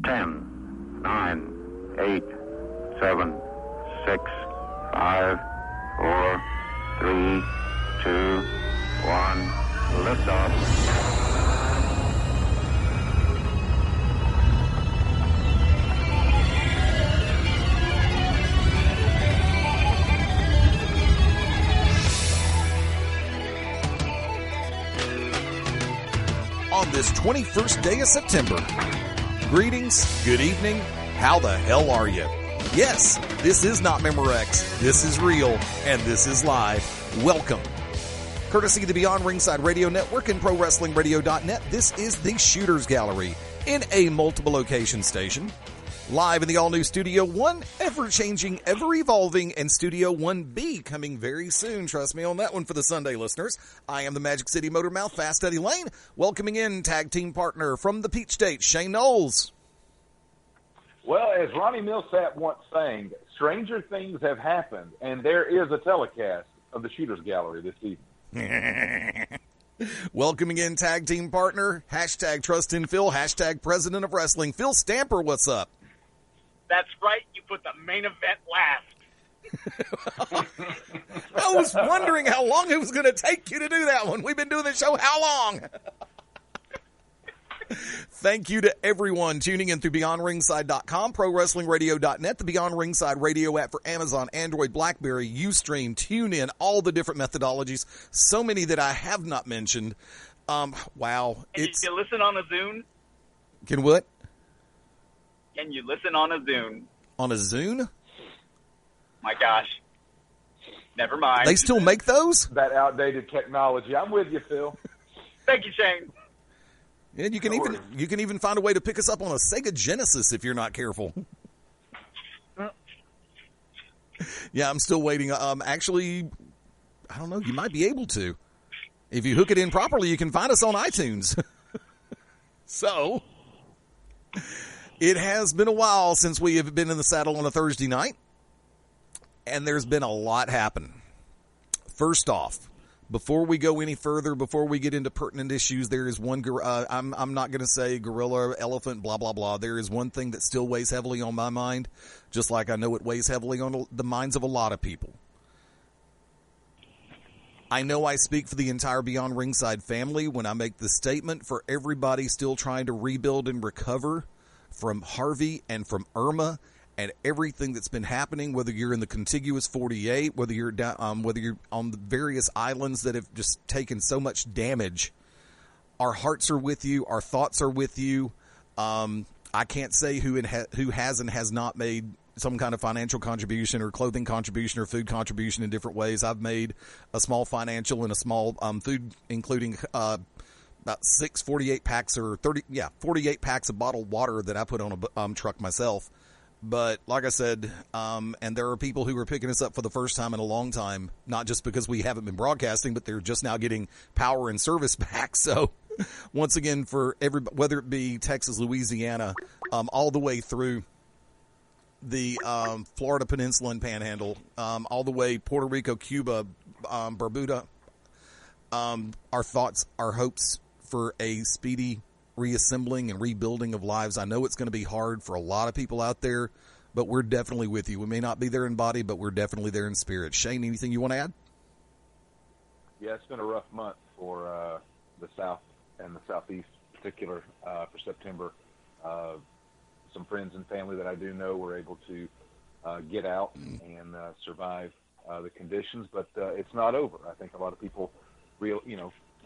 10, 9, 8, 7, 6, 5, 4, 3, 2, 1. Liftoff. On this 21st day of September. Greetings, good evening, how the hell are you? Yes, this is not Memorex, this is real, and this is live. Welcome. Courtesy of the Beyond Ringside Radio Network and ProWrestlingRadio.net, this is the Shooters Gallery in a multiple location station. Live in the all-new Studio 1, ever-changing, ever-evolving, and Studio 1B coming very soon. Trust me on that one for the Sunday listeners. I am the Magic City Motor Mouth, Fast Eddie Layne, welcoming in tag team partner from the Peach State, Shane Noles. Well, as Ronnie Millsap once sang, stranger things have happened, and there is a telecast of the Shooters Gallery this evening. Welcoming in tag team partner, hashtag Trust in Phil, hashtag President of Wrestling, Phil Stamper, what's up? That's right. You put the main event last. I was wondering how long it was going to take you to do that one. We've been doing the show how long? Thank you to everyone tuning in through BeyondRingside.com, ProWrestlingRadio.net, the Beyond Ringside radio app for Amazon, Android, BlackBerry, Ustream, TuneIn, all the different methodologies. So many that I have not mentioned. Wow. And you can listen on a Zune? Can what? Can you listen on a Zune? On a Zune? My gosh. Never mind. They still make those? That outdated technology. I'm with you, Phil. Thank you, Shane. And you can even find a way to pick us up on a Sega Genesis if you're not careful. Yeah, I'm still waiting. Actually, I don't know. You might be able to. If you hook it in properly, you can find us on iTunes. So, it has been a while since we have been in the saddle on a Thursday night, and there's been a lot happen. First off, before we go any further, before we get into pertinent issues, there is one, I'm not going to say gorilla, elephant, blah, blah, blah. There is one thing that still weighs heavily on my mind, just like I know it weighs heavily on the minds of a lot of people. I know I speak for the entire Beyond Ringside family when I make the statement for everybody still trying to rebuild and recover from Harvey and from Irma and everything that's been happening, whether you're in the contiguous 48, whether you're down, whether you're on the various islands that have just taken so much damage. Our hearts are with you. Our thoughts are with you. I can't say who has and has not made some kind of financial contribution or clothing contribution or food contribution in different ways. I've made a small financial and a small food, including about 48 packs or 48 packs of bottled water that I put on a truck myself. But like I said, and there are people who are picking us up for the first time in a long time, not just because we haven't been broadcasting, but they're just now getting power and service back. So once again, for everybody, whether it be Texas, Louisiana, all the way through the Florida Peninsula and Panhandle, all the way Puerto Rico, Cuba, Barbuda, our thoughts, our hopes for a speedy reassembling and rebuilding of lives. I know it's going to be hard for a lot of people out there, but we're definitely with you. We may not be there in body, but we're definitely there in spirit. Shane, anything you want to add? Yeah, it's been a rough month for the South and the Southeast in particular for September. Some friends and family that I do know were able to get out and survive the conditions, but it's not over. I think a lot of people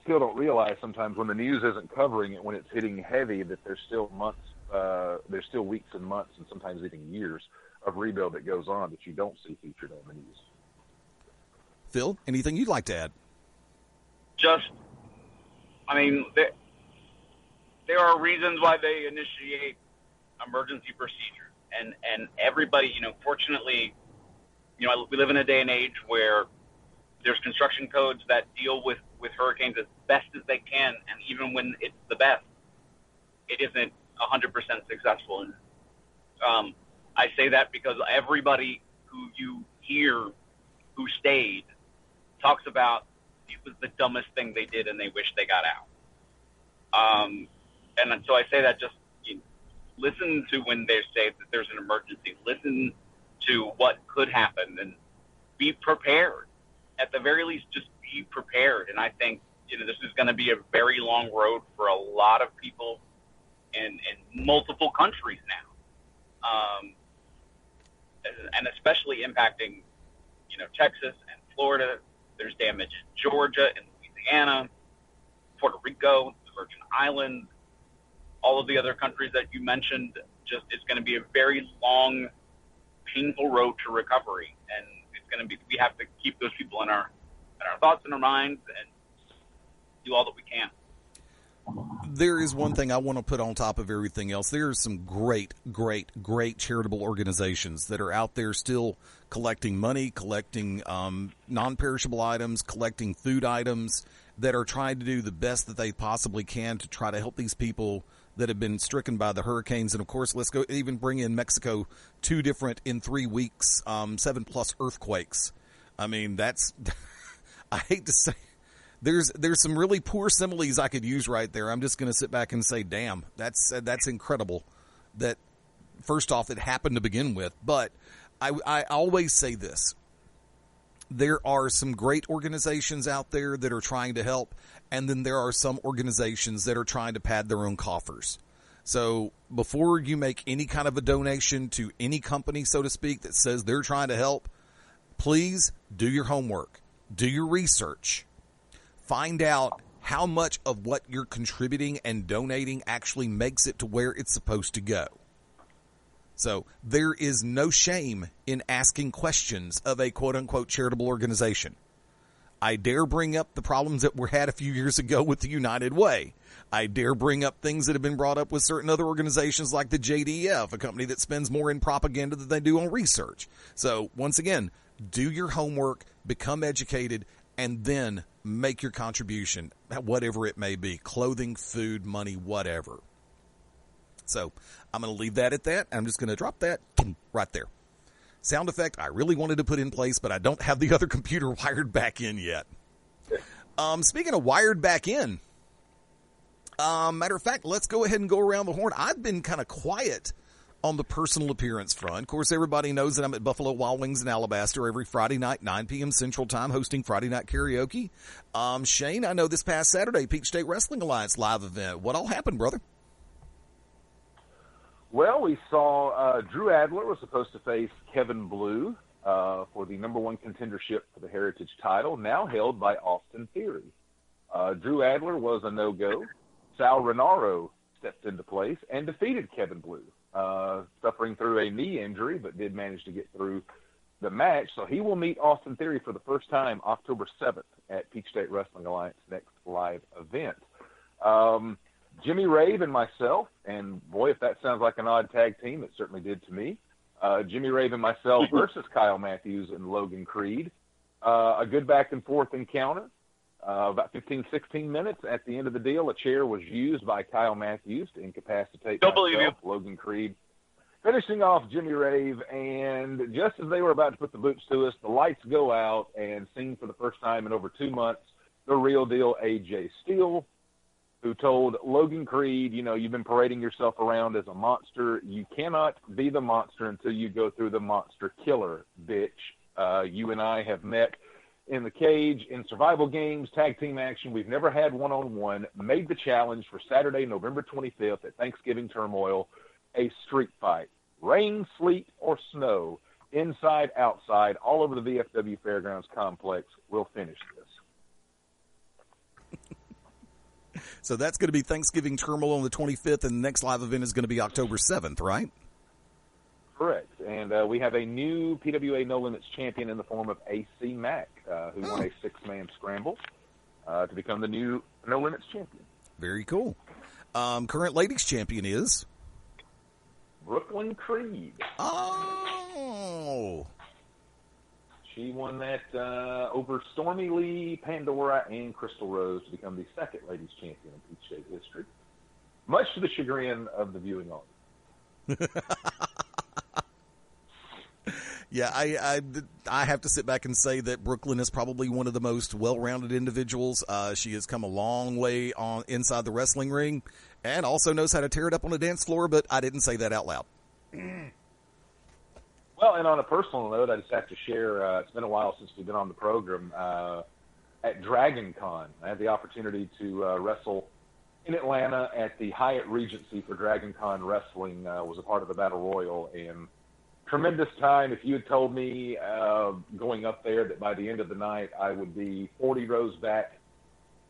still don't realize sometimes when the news isn't covering it, when it's hitting heavy, that there's still months, there's still weeks and months and sometimes even years of rebuild that goes on that you don't see featured on the news. Phil, anything you'd like to add? There are reasons why they initiate emergency procedures, and everybody, fortunately, we live in a day and age where there's construction codes that deal with hurricanes as best as they can, and even when it's the best, it isn't 100% successful. I say that because everybody who you hear who stayed talks about it was the dumbest thing they did and they wish they got out. And so I say that just, Listen to when they say that there's an emergency. Listen to what could happen and be prepared. At the very least, just be prepared. And I think, this is going to be a very long road for a lot of people in multiple countries now. And especially impacting, Texas and Florida. There's damage in Georgia and Louisiana, Puerto Rico, the Virgin Islands, all of the other countries that you mentioned. Just it's going to be a very long, painful road to recovery, and it's going to be. We have to keep those people in our thoughts and our minds, and do all that we can. There is one thing I want to put on top of everything else. There are some great, great, great charitable organizations that are out there still collecting money, collecting non-perishable items, collecting food items, that are trying to do the best that they possibly can to try to help these people that have been stricken by the hurricanes. And, of course, let's go even bring in Mexico, 2 different in 3 weeks, 7+ earthquakes. I mean, that's – I hate to say – There's some really poor similes I could use right there. I'm just going to sit back and say, damn, that's incredible that, first off, it happened to begin with. But I always say this. There are some great organizations out there that are trying to help, and then there are some organizations that are trying to pad their own coffers. So before you make any kind of a donation to any company, so to speak, that says they're trying to help, please do your homework. Do your research. Find out how much of what you're contributing and donating actually makes it to where it's supposed to go. So there is no shame in asking questions of a quote-unquote charitable organization. I dare bring up the problems that were had a few years ago with the United Way. I dare bring up things that have been brought up with certain other organizations like the JDF, a company that spends more in propaganda than they do on research. So once again, do your homework, become educated, and then make your contribution, whatever it may be, clothing, food, money, whatever. So I'm going to leave that at that. I'm just going to drop that right there. Sound effect I really wanted to put in place, but I don't have the other computer wired back in yet. Speaking of wired back in, matter of fact, let's go ahead and go around the horn. I've been kind of quiet on the personal appearance front. Of course, everybody knows that I'm at Buffalo Wild Wings in Alabaster every Friday night, 9 p.m. Central Time, hosting Friday Night Karaoke. Shane, I know this past Saturday, Peach State Wrestling Alliance live event. What all happened, brother? Well, we saw Drew Adler was supposed to face Kevin Blue for the number 1 contendership for the Heritage title, now held by Austin Theory. Drew Adler was a no-go. Sal Renaro stepped into place and defeated Kevin Blue. Suffering through a knee injury, but did manage to get through the match. So he will meet Austin Theory for the first time October 7th at Peach State Wrestling Alliance next live event. Jimmy Rave and myself, and boy, if that sounds like an odd tag team, it certainly did to me. Jimmy Rave and myself versus Kyle Matthews and Logan Creed. A good back and forth encounter. About 15, 16 minutes. At the end of the deal, a chair was used by Kyle Matthews to incapacitate myself, Logan Creed, finishing off Jimmy Rave. And just as they were about to put the boots to us, the lights go out, and seen for the first time in over 2 months, the real deal AJ Steele, who told Logan Creed, you've been parading yourself around as a monster. You cannot be the monster until you go through the monster killer, bitch. You and I have met in the cage, in survival games, tag team action. We've never had one-on-one. Made the challenge for Saturday, November 25th at Thanksgiving Turmoil, a street fight. Rain, sleet, or snow, inside, outside, all over the VFW Fairgrounds complex. We'll finish this. So that's going to be Thanksgiving Turmoil on the 25th, and the next live event is going to be October 7th, right? Correct. And we have a new PWA No Limits champion in the form of AC Mack, who won a 6-man scramble to become the new No Limits champion. Very cool. Current ladies champion is? Brooklyn Creed. Oh! She won that over Stormy Lee, Pandora, and Crystal Rose to become the second ladies champion in Peach State history, much to the chagrin of the viewing audience. Yeah, I have to sit back and say that Brooklyn is probably one of the most well-rounded individuals. She has come a long way on inside the wrestling ring, And also knows how to tear it up on the dance floor, but I didn't say that out loud. Well, and on a personal note, I just have to share, it's been a while since we've been on the program. At Dragon Con, I had the opportunity to wrestle in Atlanta at the Hyatt Regency for Dragon Con Wrestling, was a part of the Battle Royal, and tremendous time. If you had told me going up there that by the end of the night I would be 40 rows back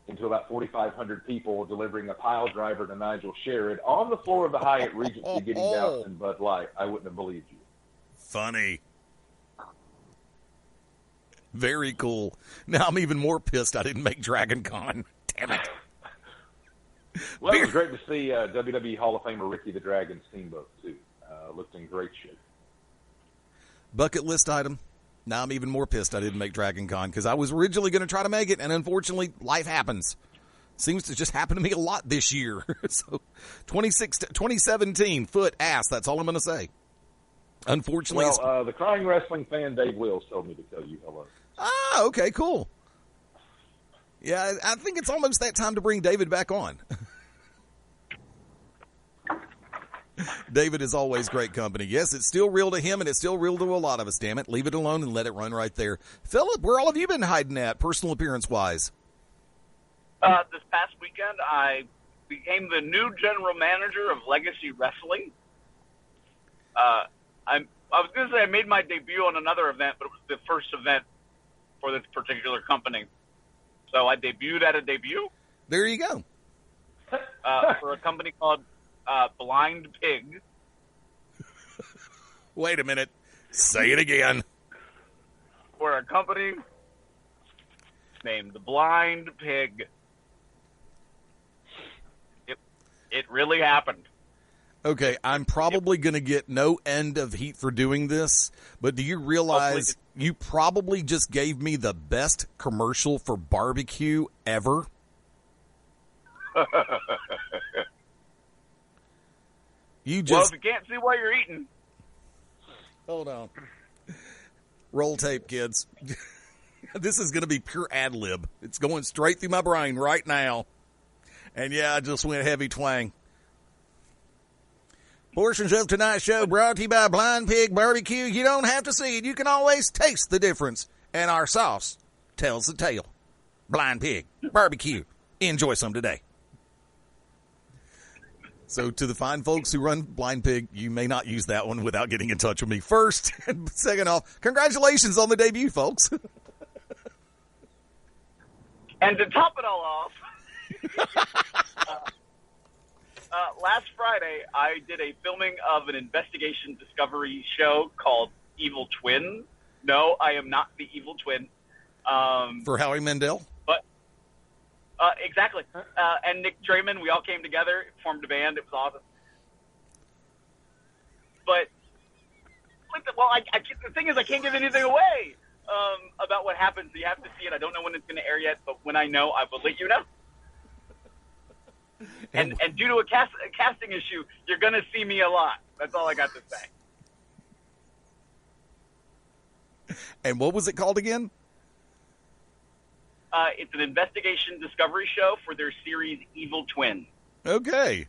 into about 4,500 people delivering a pile driver to Nigel Sherrod on the floor of the Hyatt Regency getting doused in Bud Light, I wouldn't have believed you. Funny. Very cool. Now I'm even more pissed I didn't make Dragon Con. Damn it. Well, it was great to see WWE Hall of Famer Ricky the Dragon Steamboat, too. Looked in great shape. Bucket list item. Now I'm even more pissed I didn't make Dragon Con because I was originally going to try to make it, and unfortunately, life happens. Seems to just happen to me a lot this year. So 2017, foot, ass, that's all I'm going to say. Unfortunately. Well, the crying wrestling fan Dave Wills told me to tell you hello. Ah, okay, cool. Yeah, I think it's almost that time to bring David back on. David is always great company. Yes, it's still real to him, and it's still real to a lot of us, damn it. Leave it alone and let it run right there. Philip, where all of you been hiding at, personal appearance-wise? This past weekend, I became the new general manager of Legacy Wrestling. I was going to say I made my debut on another event, but it was the first event for this particular company. So I debuted at a debut. There you go. For a company called Blind Pig. Wait a minute. Say it again. For a company named Blind Pig. It really happened. Okay, I'm probably going to get no end of heat for doing this, but do you realize you probably just gave me the best commercial for barbecue ever? Well, if you can't see what you're eating. Hold on. Roll tape, kids. This is going to be pure ad lib. It's going straight through my brain right now. And yeah, I just went heavy twang. Portions of tonight's show brought to you by Blind Pig Barbecue. You don't have to see it. You can always taste the difference. And our sauce tells the tale. Blind Pig Barbecue. Enjoy some today. So to the fine folks who run Blind Pig, you may not use that one without getting in touch with me first. And second off, congratulations on the debut, folks. And to top it all off, last Friday, I did a filming of an investigation discovery show called Evil Twin. No, I am not the evil twin. For Howie Mandel? But exactly. And Nick Draymond, we all came together, formed a band. It was awesome. But, the thing is, I can't give anything away about what happens. You have to see it. I don't know when it's going to air yet, but when I know, I will let you know. And due to a casting issue, you're going to see me a lot. That's all I got to say. And what was it called again? It's an investigation discovery show for their series Evil Twin. Okay.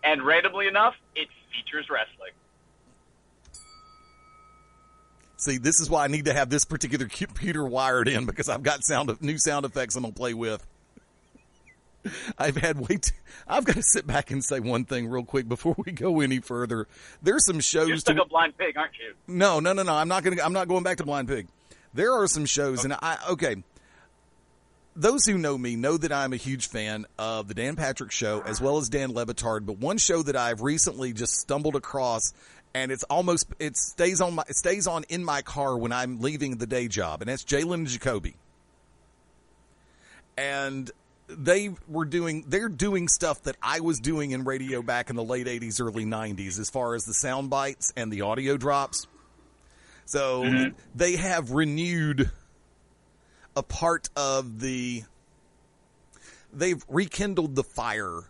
And randomly enough, it features wrestling. See, this is why I need to have this particular computer wired in, because I've got new sound effects I'm going to play with. I've got to sit back and say one thing real quick before we go any further. There's some shows. You're stuck on Blind Pig, aren't you? No. I'm not going back to Blind Pig. There are some shows, and those who know me know that I'm a huge fan of the Dan Patrick Show as well as Dan Le Batard. But one show that I've recently just stumbled across, and it stays on in my car when I'm leaving the day job, and that's Jalen and Jacoby. And they're doing stuff that I was doing in radio back in the late 80s, early 90s, as far as the sound bites and the audio drops. So they have renewed a part of they've rekindled the fire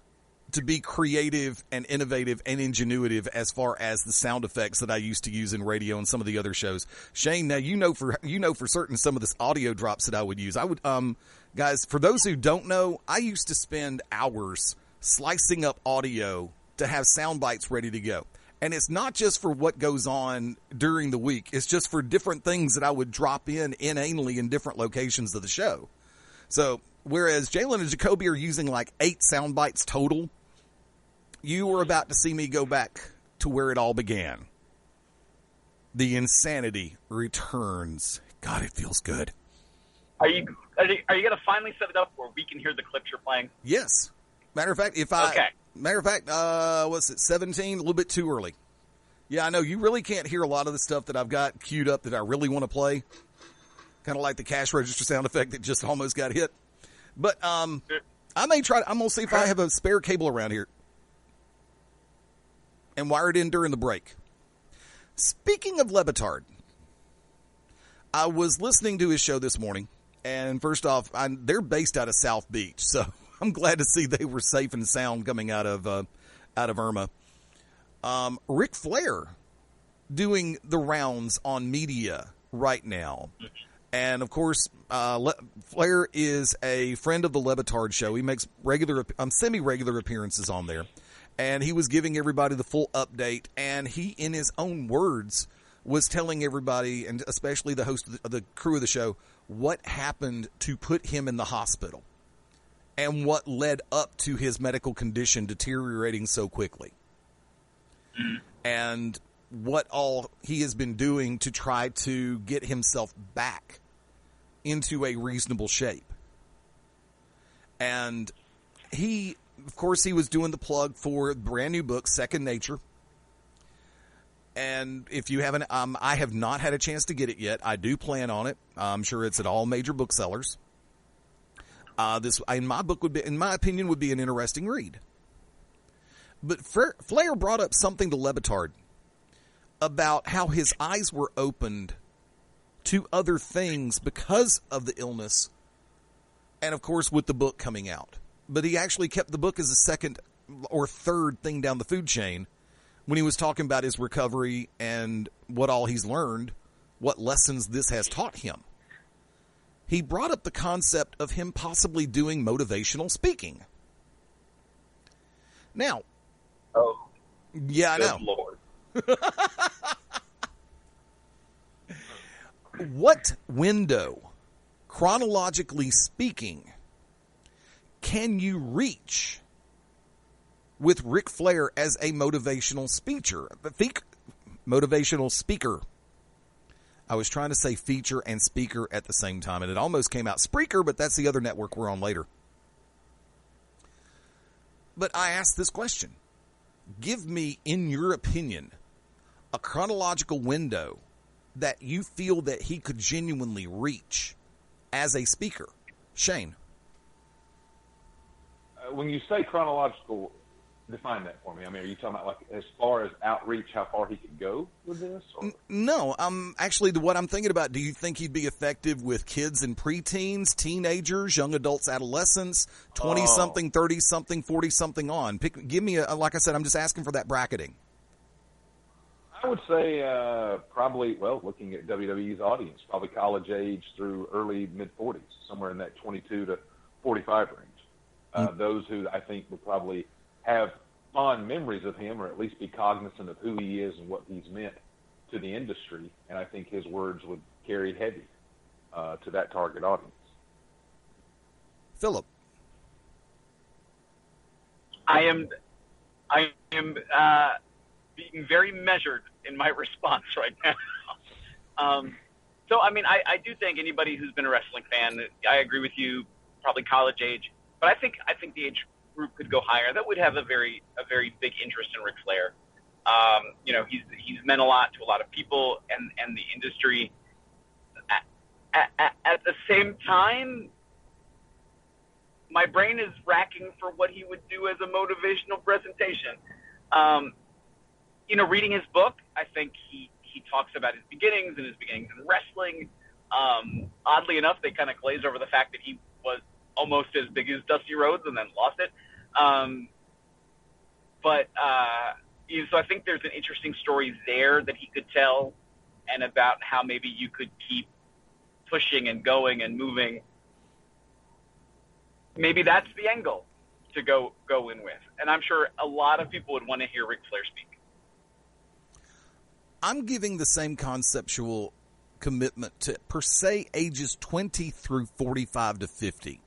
to be creative and innovative and ingenuitive as far as the sound effects that I used to use in radio and some of the other shows. Shane, now you know for certain some of this audio drops that I would use. I would guys, for those who don't know, I used to spend hours slicing up audio to have sound bites ready to go. And it's not just for what goes on during the week. It's just for different things that I would drop in inanely in different locations of the show. So whereas Jalen and Jacoby are using like 8 sound bites total, you are about to see me go back to where it all began. The insanity returns. God, it feels good. Are you going to finally set it up where we can hear the clips you're playing? Yes. Matter of fact, what's it, 17? A little bit too early. Yeah, I know you really can't hear a lot of the stuff that I've got queued up that I really want to play. Kind of like the cash register sound effect that just almost got hit. But I may try. I'm gonna see if I have a spare cable around here and wire it in during the break. Speaking of Le Batard, I was listening to his show this morning, and first off, they're based out of South Beach, so I'm glad to see they were safe and sound coming out of Irma. Ric Flair doing the rounds on media right now. And, of course, Flair is a friend of the Le Batard show. He makes semi-regular appearances on there. And he was giving everybody the full update. And he, in his own words, was telling everybody, and especially the host of the crew of the show, what happened to put him in the hospital and what led up to his medical condition deteriorating so quickly. And what all he has been doing to try to get himself back into a reasonable shape. And he, of course, he was doing the plug for a brand new book, Second Nature. And if you haven't, I have not had a chance to get it yet. I do plan on it. I'm sure it's at all major booksellers. This, in my opinion, would be an interesting read. But Flair brought up something to Le Batard about how his eyes were opened to other things because of the illness, and of course with the book coming out. But he actually kept the book as a second or third thing down the food chain when he was talking about his recovery and what all he's learned, what lessons this has taught him. He brought up the concept of him possibly doing motivational speaking. Now, yeah, I know. Lord. What window, chronologically speaking, can you reach with Ric Flair as a motivational speaker? Motivational speaker. I was trying to say feature and speaker at the same time, and it almost came out Spreaker, but that's the other network we're on later. But I asked this question. Give me, in your opinion, a chronological window that you feel that he could genuinely reach as a speaker. Shane. When you say chronological, define that for me. I mean, are you talking about like as far as outreach, how far he could go with this? Or? No, actually, what I'm thinking about, do you think he'd be effective with kids and preteens, teenagers, young adults, adolescents, 20-something, 30-something, 40-something on? Give me, like I said, I'm just asking for that bracketing. I would say probably, well, looking at WWE's audience, probably college age through early mid-40s, somewhere in that 22 to 45 range. Those who I think would probably have fond memories of him, or at least be cognizant of who he is and what he's meant to the industry, and I think his words would carry heavy to that target audience. Philip. I am being very measured in my response right now. So, I mean, I do think anybody who's been a wrestling fan, I agree with you, probably college age, but I think the age group could go higher. That would have a very big interest in Ric Flair. You know, he's meant a lot to a lot of people and the industry. At the same time, my brain is racking for what he would do as a motivational presentation. You know, reading his book, I think he talks about his beginnings in wrestling. Oddly enough, they kind of glaze over the fact that he was almost as big as Dusty Rhodes and then lost it. So I think there's an interesting story there that he could tell, and about how maybe you could keep pushing and going and moving. Maybe that's the angle, to go in with. And I'm sure a lot of people would want to hear Ric Flair speak. I'm giving the same conceptual commitment to, per se, ages 20 through 45 to 50.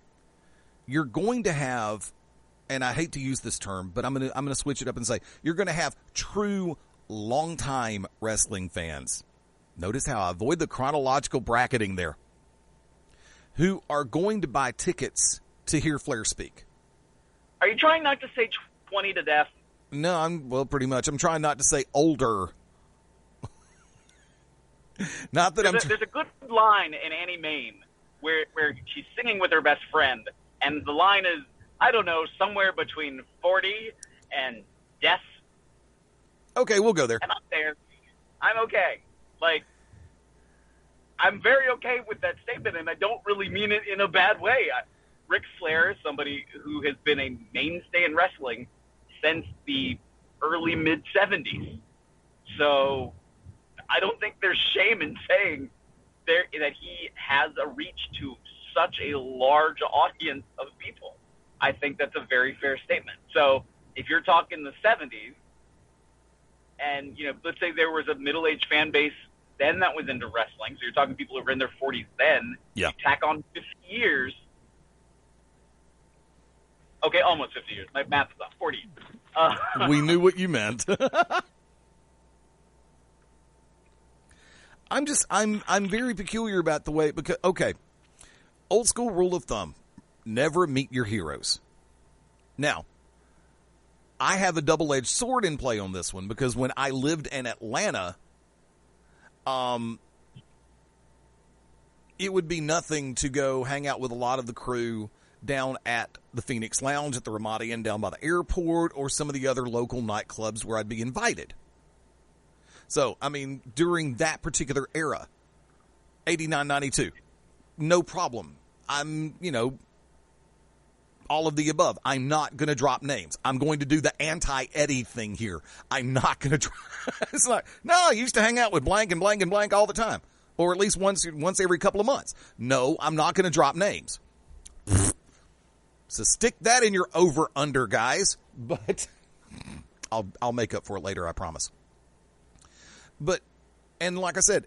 You're going to have, and I hate to use this term, but I'm going to switch it up and say, you're going to have true longtime wrestling fans. Notice how I avoid the chronological bracketing there. Who are going to buy tickets to hear Flair speak. Are you trying not to say 20 to death? No, pretty much. I'm trying not to say older. Not that there's a good line in Annie Main where she's singing with her best friend, and the line is, I don't know, somewhere between 40 and death. Okay, we'll go there. And I'm there. I'm okay. Like, I'm very okay with that statement, and I don't really mean it in a bad way. Ric Flair is somebody who has been a mainstay in wrestling since the early mid-'70s. So I don't think there's shame in saying that he has a reach to such a large audience of people. I think that's a very fair statement. So if you're talking the 70s, and, let's say there was a middle-aged fan base then that was into wrestling, so you're talking people who were in their 40s then, yeah. You tack on 50 years. Okay, almost 50 years. My math is off. 40. We knew what you meant. I'm very peculiar about the way, because, okay, old school rule of thumb, never meet your heroes. Now, I have a double-edged sword in play on this one, because when I lived in Atlanta, it would be nothing to go hang out with a lot of the crew down at the Phoenix Lounge at the Ramada Inn down by the airport, or some of the other local nightclubs where I'd be invited. So, during that particular era, 89, 92, no problem. I'm, all of the above. I'm not going to drop names. I'm going to do the anti-Eddie thing here. I'm not going to drop. It's like, no, I used to hang out with blank and blank and blank all the time. Or at least once every couple of months. No, I'm not going to drop names. So stick that in your over-under, guys. But I'll make up for it later, I promise. But, and like I said,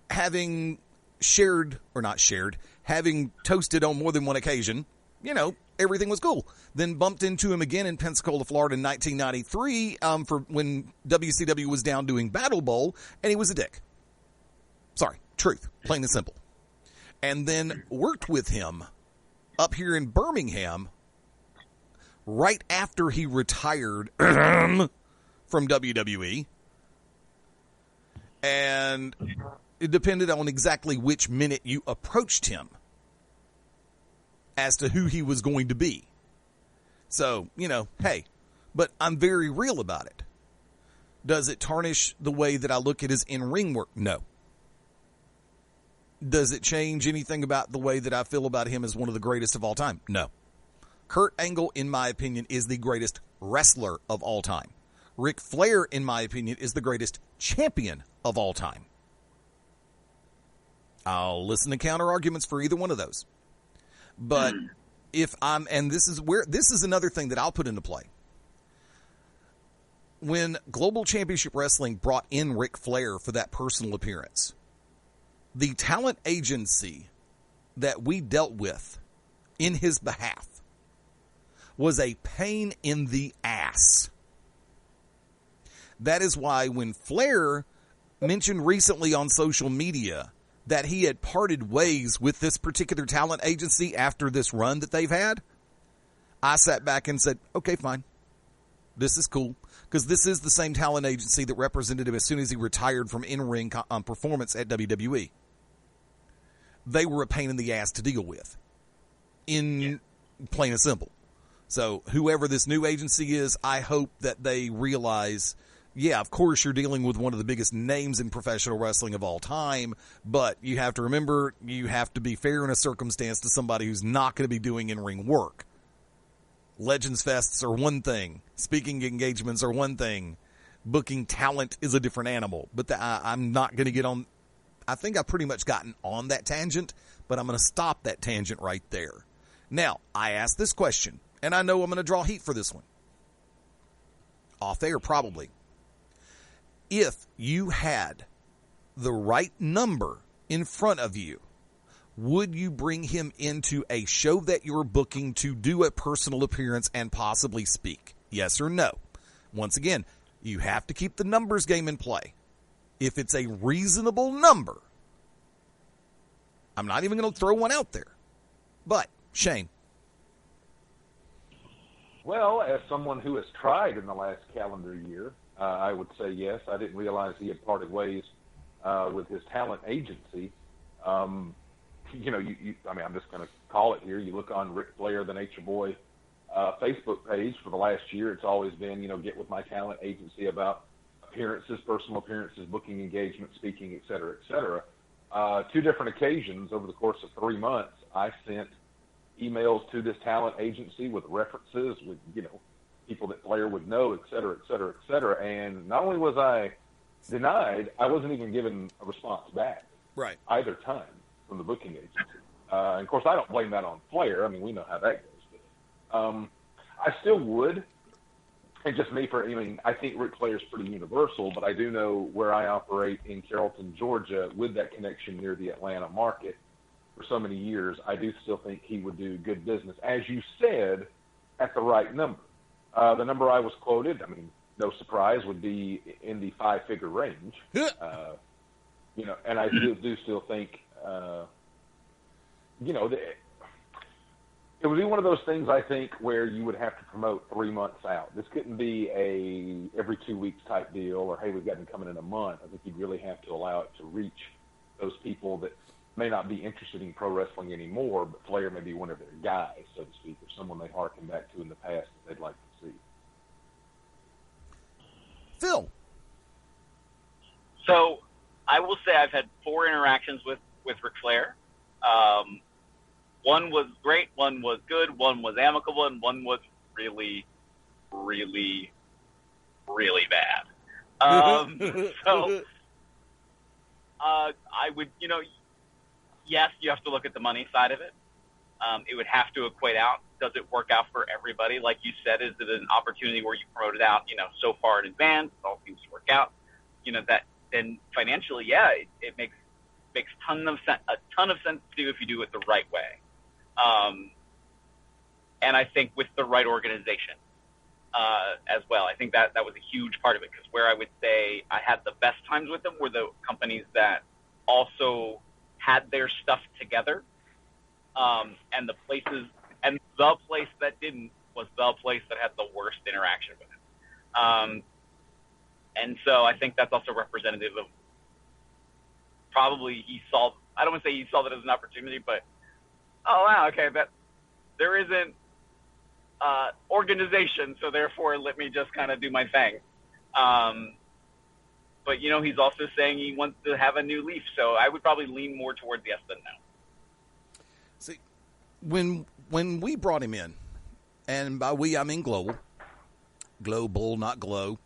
having having toasted on more than one occasion, everything was cool. Then bumped into him again in Pensacola, Florida in 1993 for when WCW was down doing Battle Bowl, and he was a dick. Sorry, truth, plain and simple. And then worked with him up here in Birmingham right after he retired from WWE. And it depended on exactly which minute you approached him as to who he was going to be. So, hey, but I'm very real about it. Does it tarnish the way that I look at his in-ring work? No. Does it change anything about the way that I feel about him as one of the greatest of all time? No. Kurt Angle, in my opinion, is the greatest wrestler of all time. Ric Flair, in my opinion, is the greatest champion of all time. I'll listen to counter arguments for either one of those. But and this is another thing that I'll put into play. When Global Championship Wrestling brought in Ric Flair for that personal appearance, the talent agency that we dealt with in his behalf was a pain in the ass. That is why when Flair mentioned recently on social media that he had parted ways with this particular talent agency after this run that they've had, I sat back and said, okay, fine. This is cool. Because this is the same talent agency that represented him as soon as he retired from in-ring performance at WWE. They were a pain in the ass to deal with. Plain and simple. So whoever this new agency is, I hope that they realize, yeah, of course you're dealing with one of the biggest names in professional wrestling of all time, but you have to remember you have to be fair in a circumstance to somebody who's not going to be doing in-ring work. Legends Fests are one thing. Speaking engagements are one thing. Booking talent is a different animal. But I'm not going to get on. I think I've pretty much gotten on that tangent, but I'm going to stop that tangent right there. Now, I asked this question, and I know I'm going to draw heat for this one. Off air, probably. If you had the right number in front of you, would you bring him into a show that you're booking to do a personal appearance and possibly speak? Yes or no? Once again, you have to keep the numbers game in play. If it's a reasonable number, I'm not even going to throw one out there. But, Shane. Well, as someone who has tried in the last calendar year, I would say yes. I didn't realize he had parted ways with his talent agency. I'm just going to call it here. You look on Ric Flair, the Nature Boy Facebook page for the last year. It's always been, get with my talent agency about appearances, personal appearances, booking engagements, speaking, et cetera, et cetera. 2 different occasions over the course of 3 months, I sent emails to this talent agency with references, with, people that Flair would know, et cetera, et cetera, et cetera. And not only was I denied, I wasn't even given a response back. Right. Either time from the booking agency. And of course, I don't blame that on Flair. I mean, we know how that goes. But, I still would. And just me I think Ric Flair is pretty universal, but I do know where I operate in Carrollton, Georgia, with that connection near the Atlanta market for so many years. I do still think he would do good business, as you said, at the right number. The number I was quoted, no surprise, would be in the 5-figure range. And I do still think, it would be one of those things, I think, where you would have to promote 3 months out. This couldn't be a every 2 weeks type deal, or, hey, we've got them coming in a month. I think you'd really have to allow it to reach those people that may not be interested in pro wrestling anymore, but Flair may be one of their guys, so to speak, or someone they harken back to in the past that they'd like to see. Phil. So I will say I've had 4 interactions with Ric Flair. One was great, one was good, one was amicable, and one was really, really, really bad. I would, yes, you have to look at the money side of it. It would have to equate out. Does it work out for everybody? Like you said, is it an opportunity where you promote it out, so far in advance, it all seems to work out, that then financially, yeah, it makes a ton of sense to do if you do it the right way. And I think with the right organization as well. I think that was a huge part of it, because where I would say I had the best times with them were the companies that also had their stuff together, and the place that didn't was the place that had the worst interaction with it. And so I think that's also representative of probably I don't want to say he saw that as an opportunity, but oh wow, okay, that there isn't organization, so therefore let me just kind of do my thing. But he's also saying he wants to have a new leaf, so I would probably lean more towards yes than no. See, when we brought him in, and by we I mean Global, not Glow,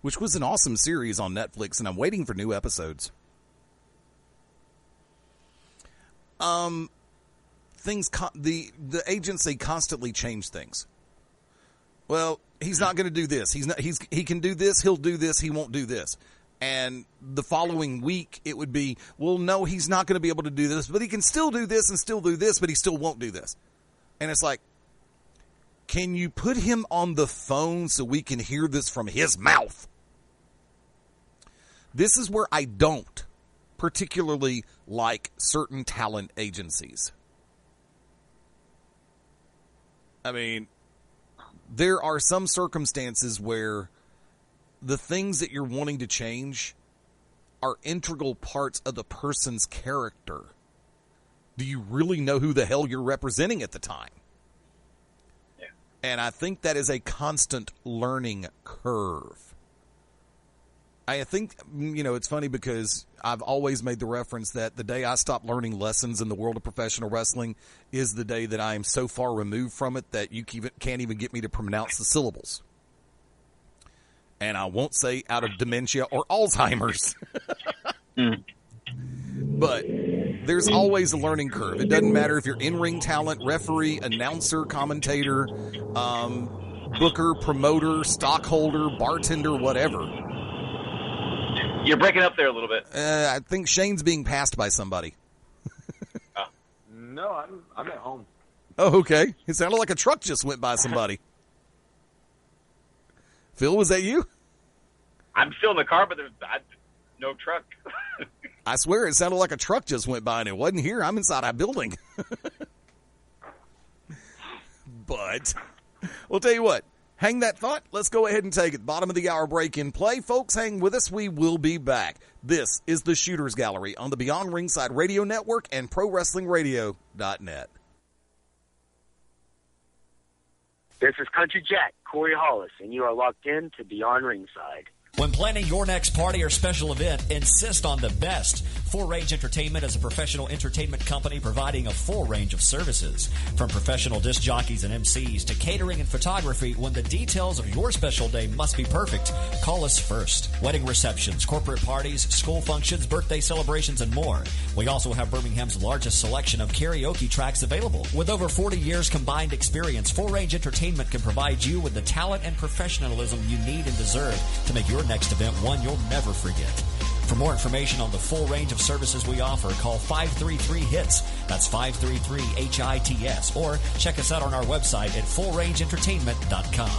which was an awesome series on Netflix, and I'm waiting for new episodes. The agency constantly changed things. Well, he's not going to do this. He can do this. He'll do this. He won't do this. And the following week, it would be, well, no, he's not going to be able to do this, but he can still do this and still do this, but he still won't do this. And it's like, can you put him on the phone so we can hear this from his mouth? This is where I don't particularly like certain talent agencies. I mean, there are some circumstances where the things that you're wanting to change are integral parts of the person's character. Do you really know who the hell you're representing at the time? Yeah. And I think that is a constant learning curve. I think, it's funny because I've always made the reference that the day I stop learning lessons in the world of professional wrestling is the day that I am so far removed from it that you can't even get me to pronounce the syllables. And I won't say out of dementia or Alzheimer's. But there's always a learning curve. It doesn't matter if you're in-ring talent, referee, announcer, commentator, booker, promoter, stockholder, bartender, whatever. You're breaking up there a little bit. I think Shane's being passed by somebody. No, I'm at home. Oh, okay. It sounded like a truck just went by somebody. Phil, was that you? I'm still in the car, but there's no truck. I swear it sounded like a truck just went by, and it wasn't here. I'm inside a building. But we'll tell you what. Hang that thought. Let's go ahead and take it. Bottom of the hour break in play. Folks, hang with us. We will be back. This is the Shooters Gallery on the Beyond Ringside Radio Network and ProWrestlingRadio.net. This is Country Jack, Corey Hollis, and you are locked in to Beyond Ringside. When planning your next party or special event, insist on the best. Full Range Entertainment is a professional entertainment company providing a full range of services. From professional disc jockeys and MCs to catering and photography, when the details of your special day must be perfect, call us first. Wedding receptions, corporate parties, school functions, birthday celebrations, and more. We also have Birmingham's largest selection of karaoke tracks available. With over 40 years combined experience, Full Range Entertainment can provide you with the talent and professionalism you need and deserve to make your next event one you'll never forget. For more information on the full range of services we offer, call 533-HITS. That's 533-HITS. Or check us out on our website at fullrangeentertainment.com.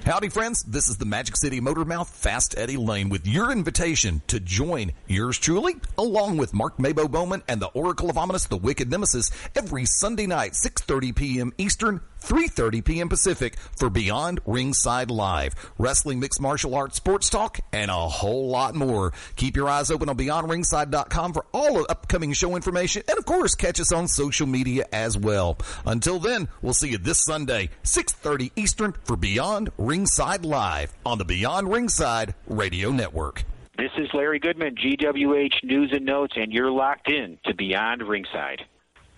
Howdy, friends. This is the Magic City Motormouth, Fast Eddie Layne, with your invitation to join yours truly, along with Mark Mabo Bowman and the Oracle of Ominous, the Wicked Nemesis, every Sunday night, 6:30 p.m. Eastern, 3:30 p.m. Pacific, for Beyond Ringside Live. Wrestling, mixed martial arts, sports talk, and a whole lot more. Keep your eyes open on BeyondRingside.com for all of upcoming show information, and of course, catch us on social media as well. Until then, we'll see you this Sunday, 6:30 Eastern, for Beyond Ringside Live on the Beyond Ringside Radio Network. This is Larry Goodman, GWH News and Notes, and you're locked in to Beyond Ringside.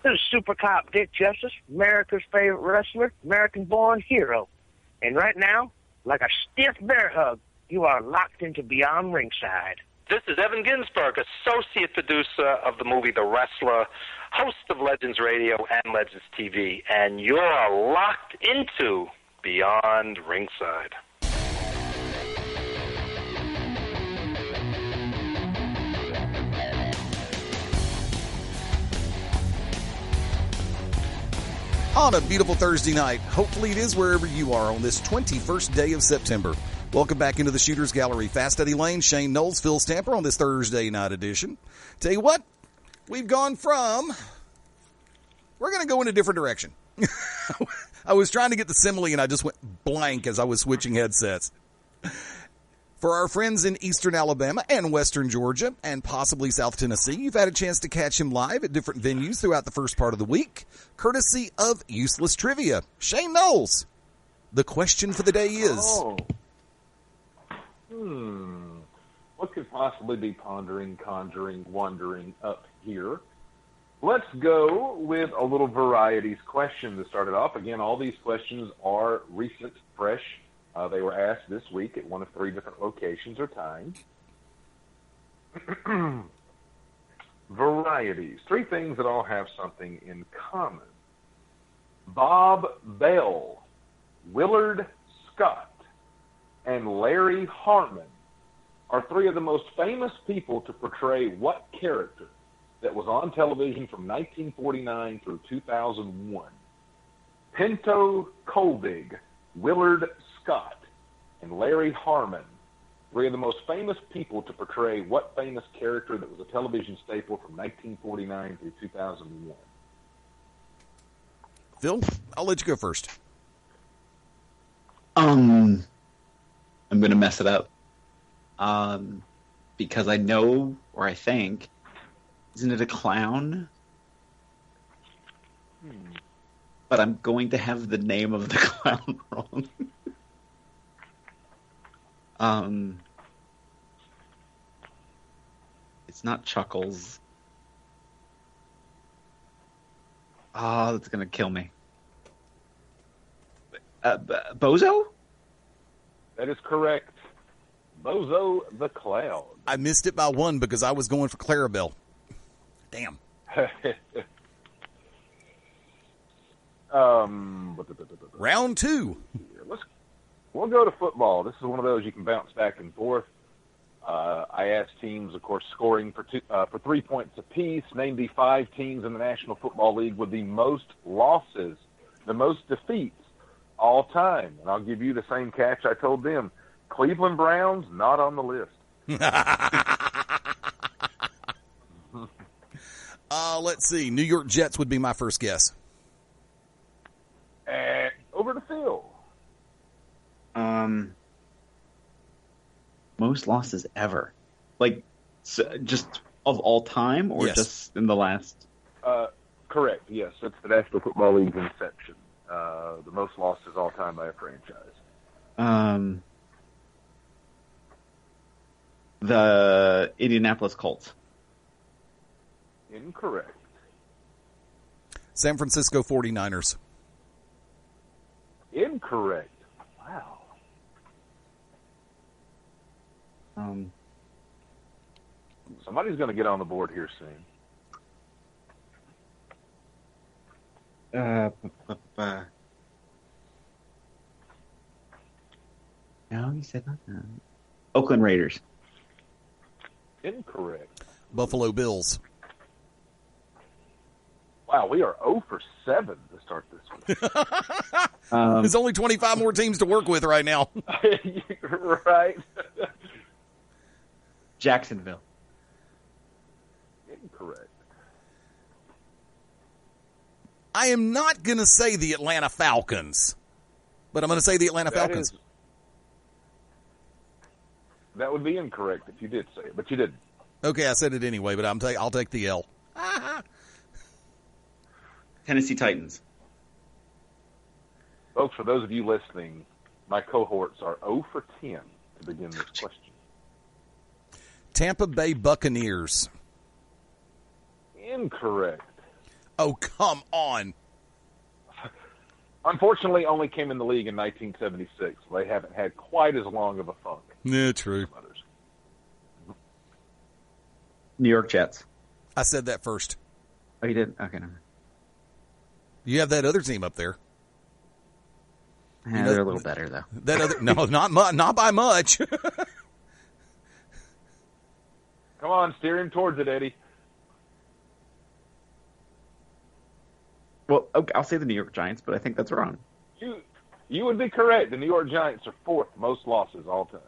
This is Super Cop Dick Justice, America's favorite wrestler, American-born hero. And right now, like a stiff bear hug, you are locked into Beyond Ringside. This is Evan Ginsberg, associate producer of the movie The Wrestler, host of Legends Radio and Legends TV, and you're locked into Beyond Ringside. On a beautiful Thursday night, hopefully it is wherever you are on this 21st day of September. Welcome back into the Shooters Gallery. Fast Eddie Layne, Shane Noles, Phil Stamper on this Thursday night edition. Tell you what, we've gone from... We're going to go in a different direction. I was trying to get the simile and I just went blank as I was switching headsets. For our friends in Eastern Alabama and Western Georgia and possibly South Tennessee, you've had a chance to catch him live at different venues throughout the first part of the week, courtesy of Useless Trivia. Shane Noles, the question for the day is... What could possibly be pondering, conjuring, wondering up here? Let's go with a little varieties question to start it off. Again, all these questions are recent, fresh. They were asked this week at one of 3 different locations or times. Varieties. 3 things that all have something in common. Bob Bell, Willard Scott, and Larry Harmon are 3 of the most famous people to portray what character that was on television from 1949 through 2001? Pinto Colvig, Willard Scott, and Larry Harmon, 3 of the most famous people to portray what famous character that was a television staple from 1949 through 2001? Phil, I'll let you go first. I'm going to mess it up. Because I know, or I think, isn't it a clown? But I'm going to have the name of the clown wrong. It's not Chuckles. That's going to kill me. Bozo? That is correct. Bozo the Clown. I missed it by one because I was going for Clarabelle. Damn. Round 2. We'll go to football. This is one of those you can bounce back and forth. I asked teams, of course, scoring for 3 points apiece. Name the 5 teams in the National Football League with the most losses, the most defeats all time. And I'll give you the same catch I told them. Cleveland Browns, not on the list. Let's see. New York Jets would be my first guess. And over to Phil. Most losses ever. Like, just of all time, or Yes. just in the last? Correct, yes. That's the National Football League's inception. The most losses all time by a franchise. The Indianapolis Colts. Incorrect. San Francisco 49ers. Incorrect. Wow. Somebody's going to get on the board here soon. No, you said not that. Oakland Raiders. Incorrect. Buffalo Bills. Wow, we are 0 for 7 to start this one. There's only 25 more teams to work with right now. Right. Jacksonville. Incorrect. I am not going to say the Atlanta Falcons, but I'm going to say the Atlanta Falcons. That would be incorrect if you did say it, but you didn't. Okay, I said it anyway, but I'll take the L. Tennessee Titans. Folks, for those of you listening, my cohorts are 0 for 10 to begin this question. Tampa Bay Buccaneers. Incorrect. Oh, come on. Unfortunately, only came in the league in 1976. They haven't had quite as long of a funk. Yeah, true. New York Jets. I said that first. Oh, you did? Okay, no. You have that other team up there. Yeah, they're a little better, though. That other no, not by much. Come on, steer him towards it, Eddie. Well, okay, I'll say the New York Giants, but I think that's wrong. You would be correct. The New York Giants are 4th most losses all time.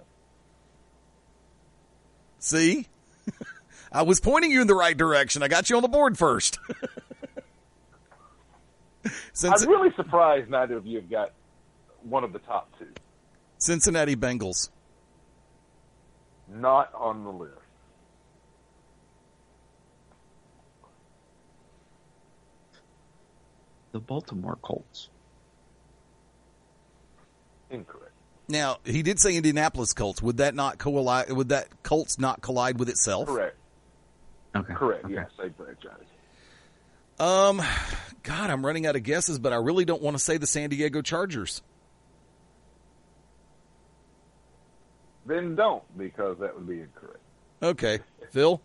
See? I was pointing you in the right direction. I got you on the board first. I'm really surprised neither of you have got one of the top 2. Cincinnati Bengals. Not on the list. The Baltimore Colts. Incorrect. Now, he did say Indianapolis Colts. Would that not collide? Would that Colts not collide with itself? Correct. Okay. Correct. Okay. Yes, same franchise. God, I'm running out of guesses, but I really don't want to say the San Diego Chargers. Then don't, because that would be incorrect. Okay. Phil?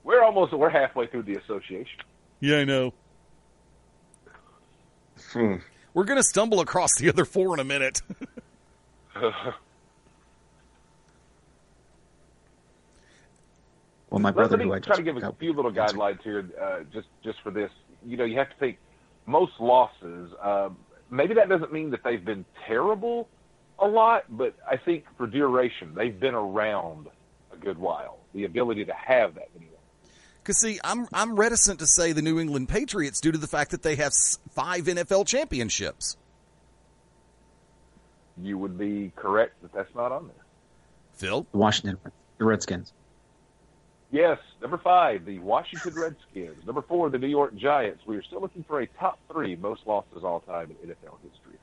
We're halfway through the association. Yeah, I know. We're going to stumble across the other 4 in a minute. Well, my Let brother, me who I try just to give a got- few little guidelines here, just for this. You know, you have to think most losses. Maybe that doesn't mean that they've been terrible a lot, but I think for duration, they've been around a good while. The ability to have that many. Because, see, I'm reticent to say the New England Patriots due to the fact that they have 5 NFL championships. You would be correct that that's not on there. Phil? The Redskins. Yes, number 5, the Washington Redskins. Number 4, the New York Giants. We are still looking for a top 3 most losses all time in NFL history.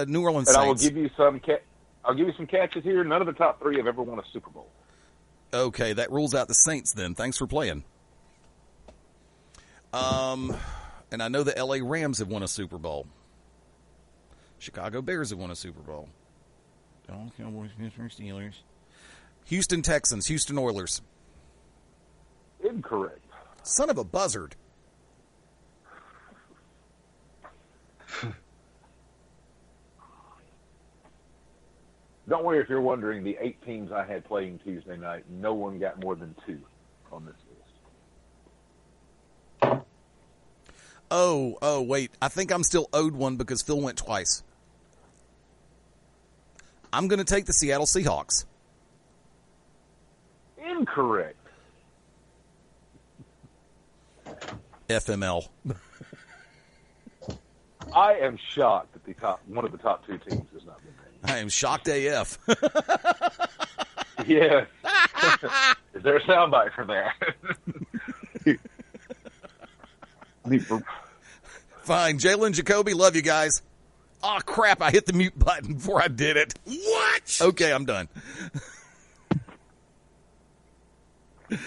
New Orleans And Saints. I will give you some catches here. None of the top 3 have ever won a Super Bowl. Okay, that rules out the Saints then. Thanks for playing. And I know the LA Rams have won a Super Bowl. Chicago Bears have won a Super Bowl. Dallas Cowboys, Pittsburgh Steelers. Houston Texans, Houston Oilers. Incorrect. Son of a buzzard. Don't worry if you're wondering, the 8 teams I had playing Tuesday night, no one got more than 2 on this list. Oh, wait. I think I'm still owed one because Phil went twice. I'm going to take the Seattle Seahawks. Incorrect. FML. I am shocked that one of the top 2 teams has not been named. I am shocked AF. Yeah. Is there a soundbite for that? Fine. Jalen Jacoby, love you guys. Oh, crap. I hit the mute button before I did it. What? Okay, I'm done.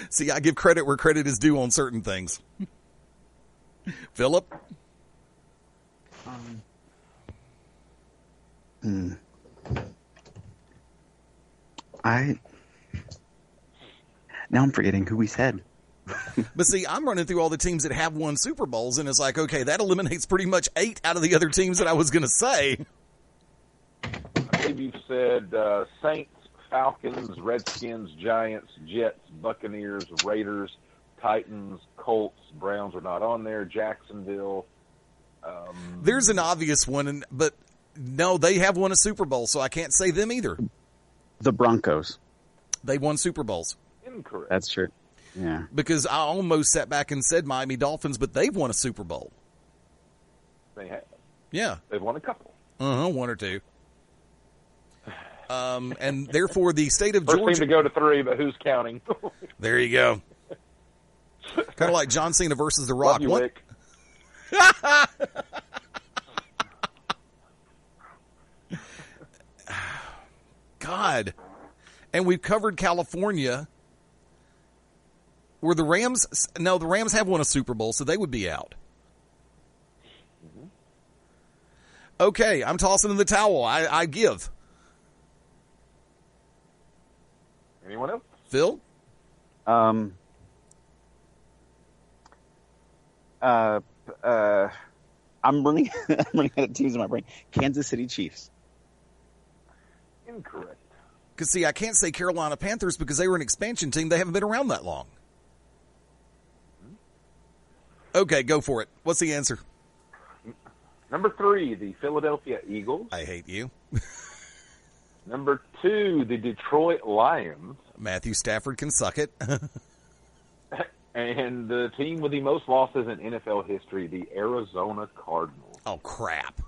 See, I give credit where credit is due on certain things. Philip? Now I'm forgetting who we said. But see, I'm running through all the teams that have won Super Bowls, and it's like, okay, that eliminates pretty much 8 out of the other teams that I was going to say. I believe you said Saints, Falcons, Redskins, Giants, Jets, Buccaneers, Raiders, Titans, Colts, Browns are not on there, Jacksonville. There's an obvious one, but no, they have won a Super Bowl, so I can't say them either. The Broncos. They won Super Bowls. Incorrect. That's true. Yeah. Because I almost sat back and said Miami Dolphins, but they've won a Super Bowl. They have. Yeah. They've won a couple. 1 or 2. And therefore, the state of First Georgia. team to go to 3, but who's counting? There you go. Kind of like John Cena versus The Rock. Love you, Rick. God. And we've covered California. Were the Rams? No, the Rams have won a Super Bowl, so they would be out. Mm-hmm. Okay, I'm tossing in the towel. I give. Anyone else? Phil? I'm running out of teams in my brain. Kansas City Chiefs. Incorrect. Because, see, I can't say Carolina Panthers because they were an expansion team. They haven't been around that long. Okay, go for it. What's the answer? Number 3, the Philadelphia Eagles. I hate you. Number 2, the Detroit Lions. Matthew Stafford can suck it. And the team with the most losses in NFL history, the Arizona Cardinals. Oh, crap.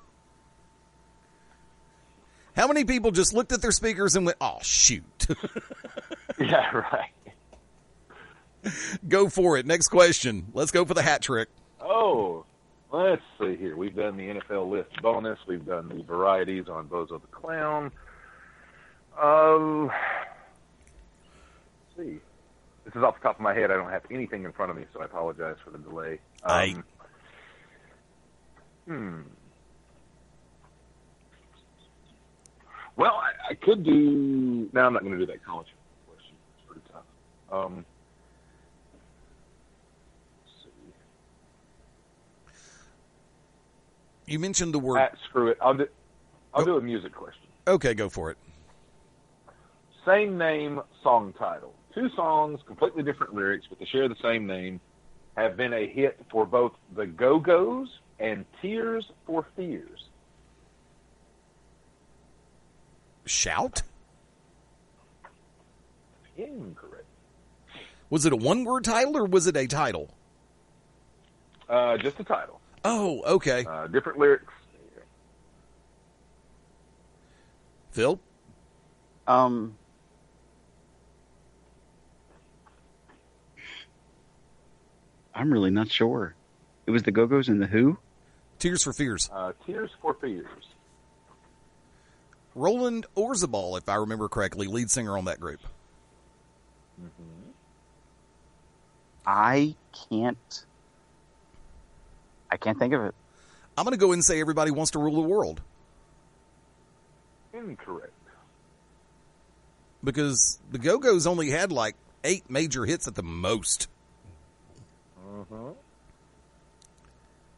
How many people just looked at their speakers and went, oh, shoot. Yeah, right. Go for it. Next question. Let's go for the hat trick. Oh, let's see here. We've done the NFL list bonus. We've done the varieties on Bozo the Clown. Let's see. This is off the top of my head. I don't have anything in front of me, so I apologize for the delay. Well, I could do... No, I'm not going to do that college question. It's pretty tough. Let's see. You mentioned the word... Screw it. I'll do a music question. Okay, go for it. Same name, song title. 2 songs, completely different lyrics, but they share the same name, have been a hit for both the Go-Go's and Tears for Fears. Shout? Incorrect. Was it a one-word title or was it a title? Just a title. Oh, okay. Different lyrics. Phil? I'm really not sure. It was the Go-Go's and the Who? Tears for Fears. Tears for Fears. Roland Orzabal, if I remember correctly, lead singer on that group. Mm-hmm. I can't think of it. I'm going to go and say Everybody Wants to Rule the World. Incorrect. because the Go-Go's only had like 8 major hits at the most. Mm-hmm.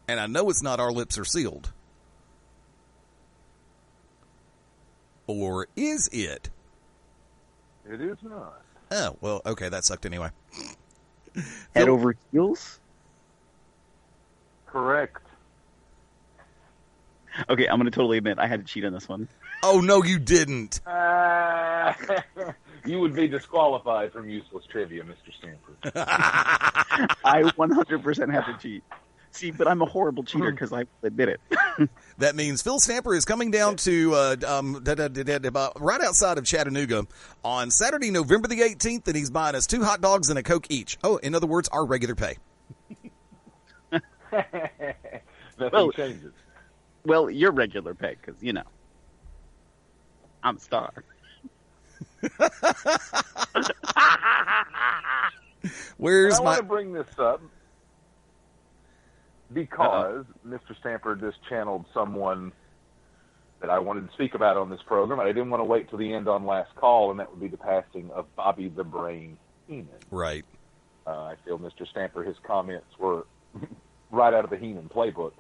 And I know it's not Our Lips Are Sealed. Or is it? It is not. Oh, well, okay, that sucked anyway. Head over heels? Correct. Okay, I'm going to totally admit I had to cheat on this one. Oh, no, you didn't. You would be disqualified from useless trivia, Mr. Stanford. I 100% had to cheat. See, but I'm a horrible cheater because I admit it. That means Phil Stamper is coming down to right outside of Chattanooga on Saturday, November the 18th, and he's buying us 2 hot dogs and a Coke each. Oh, in other words, our regular pay. Nothing changes. Well, your regular pay, because, I'm a star. Where's I want to bring this up because Mr. Stamper just channeled someone that I wanted to speak about on this program. I didn't want to wait till the end on last call, and that would be the passing of Bobby the Brain Heenan. Right. I feel Mr. Stamper, his comments were right out of the Heenan playbook.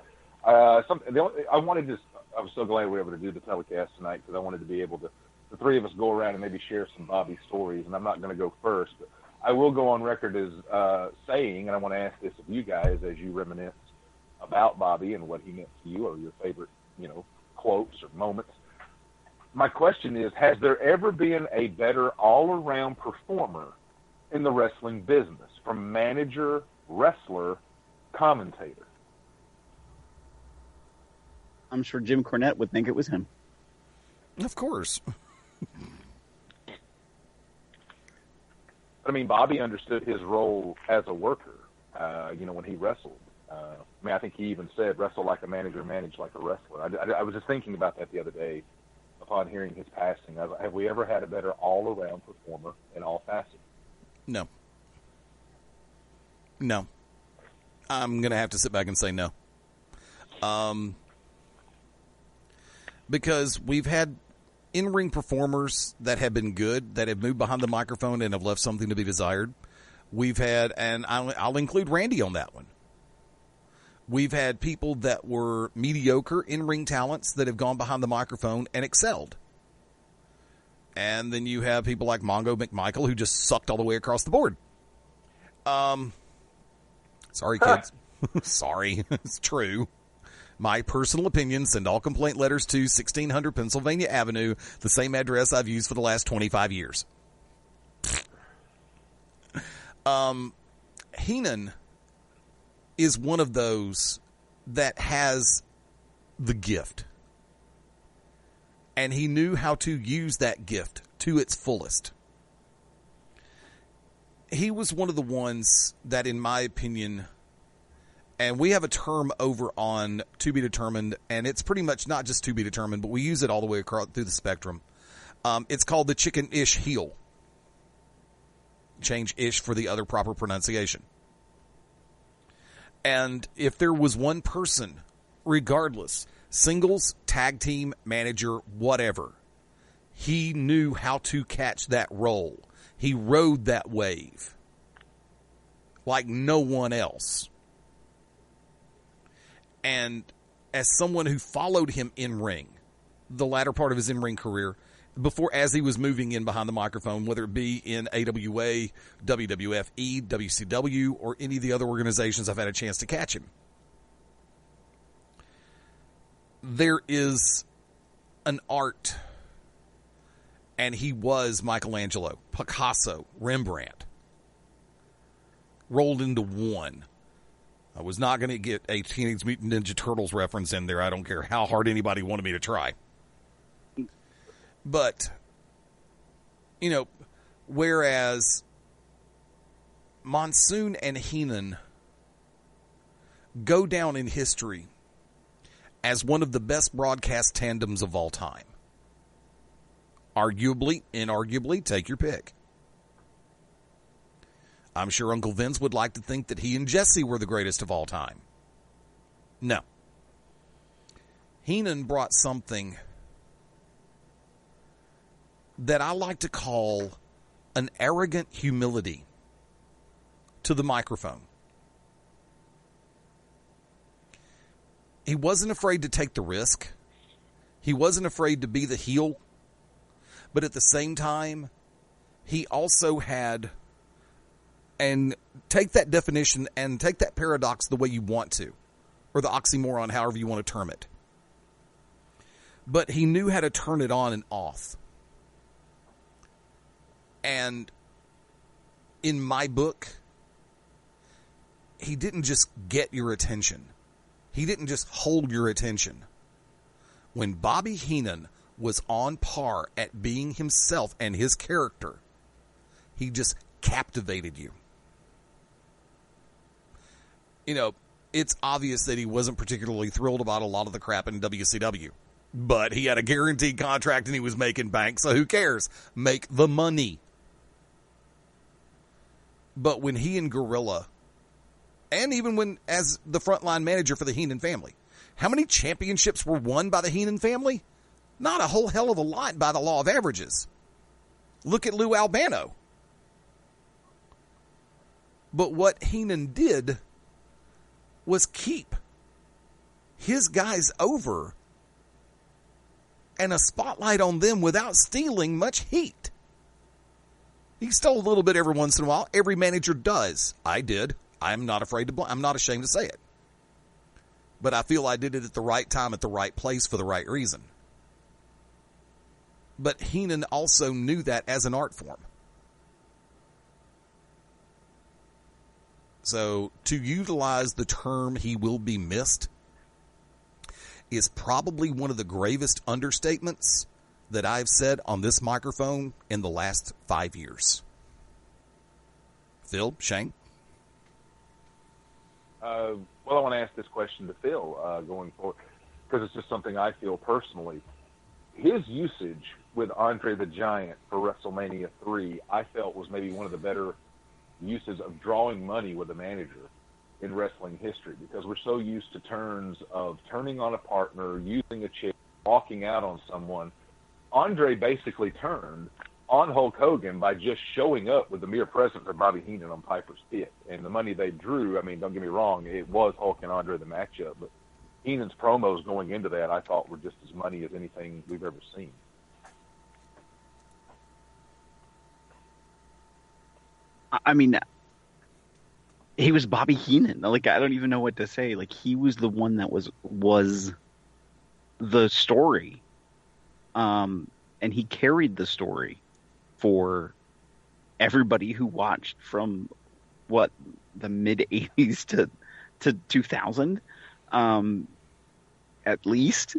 I was so glad we were able to do the telecast tonight because I wanted to be able to, the three of us go around and maybe share some Bobby stories, and I'm not going to go first, but I will go on record as saying, and I want to ask this of you guys as you reminisce about Bobby and what he meant to you or your favorite, quotes or moments. My question is, has there ever been a better all-around performer in the wrestling business, from manager, wrestler, commentator? I'm sure Jim Cornette would think it was him. Of course. I mean, Bobby understood his role as a worker, when he wrestled. I think he even said, wrestle like a manager, manage like a wrestler. I was just thinking about that the other day upon hearing his passing. Have we ever had a better all-around performer in all facets? No. No. I'm going to have to sit back and say no. Because we've had in-ring performers that have been good, that have moved behind the microphone and have left something to be desired. We've had, and I'll include Randy on that one. We've had people that were mediocre in-ring talents that have gone behind the microphone and excelled. And then you have people like Mongo McMichael who just sucked all the way across the board. Sorry, kids. Sorry. It's true. My personal opinion, send all complaint letters to 1600 Pennsylvania Avenue, the same address I've used for the last 25 years. Heenan is one of those that has the gift. And he knew how to use that gift to its fullest. He was one of the ones that, in my opinion, and we have a term over on To Be Determined, and it's pretty much not just To Be Determined, but we use it all the way across through the spectrum. It's called the chicken-ish heel. Change ish for the other proper pronunciation. And if there was one person, regardless, singles, tag team, manager, whatever, he knew how to catch that role. He rode that wave like no one else. And as someone who followed him in ring, the latter part of his in-ring career, as he was moving in behind the microphone, whether it be in AWA, WWFE, WCW, or any of the other organizations I've had a chance to catch him, there is an art, and he was Michelangelo, Picasso, Rembrandt, rolled into one. I was not going to get a Teenage Mutant Ninja Turtles reference in there. I don't care how hard anybody wanted me to try. But, whereas Monsoon and Heenan go down in history as one of the best broadcast tandems of all time. Arguably, inarguably, take your pick. I'm sure Uncle Vince would like to think that he and Jesse were the greatest of all time. No. Heenan brought something that I like to call an arrogant humility to the microphone. He wasn't afraid to take the risk. He wasn't afraid to be the heel. But at the same time, he also had, and take that definition and take that paradox the way you want to, or the oxymoron, however you want to term it. But he knew how to turn it on and off. And in my book, he didn't just get your attention. He didn't just hold your attention. When Bobby Heenan was on par at being himself and his character, he just captivated you. You know, it's obvious that he wasn't particularly thrilled about a lot of the crap in WCW. But he had a guaranteed contract and he was making bank, so who cares? Make the money. But when he and Gorilla, and even when as the frontline manager for the Heenan family, how many championships were won by the Heenan family? Not a whole hell of a lot by the law of averages. Look at Lou Albano. But what Heenan did was keep his guys over and a spotlight on them without stealing much heat. He stole a little bit every once in a while. Every manager does. I did. I'm not afraid to I'm not ashamed to say it. But I feel I did it at the right time, at the right place, for the right reason. But Heenan also knew that as an art form. So to utilize the term "he will be missed" is probably one of the gravest understatements that I've said on this microphone in the last 5 years. Phil, Shane? Well, I want to ask this question to Phil going forward, because it's just something I feel personally. His usage with Andre the Giant for WrestleMania 3, I felt was maybe one of the better uses of drawing money with a manager in wrestling history, because we're so used to turns of turning on a partner, using a chair, walking out on someone. Andre basically turned on Hulk Hogan by just showing up with the mere presence of Bobby Heenan on Piper's Pit. And the money they drew, I mean, don't get me wrong, it was Hulk and Andre the matchup, but Heenan's promos going into that I thought were just as money as anything we've ever seen. I mean, he was Bobby Heenan. Like, I don't even know what to say. Like, he was the one that was the story. And he carried the story for everybody who watched from the mid 80s to 2000. At least,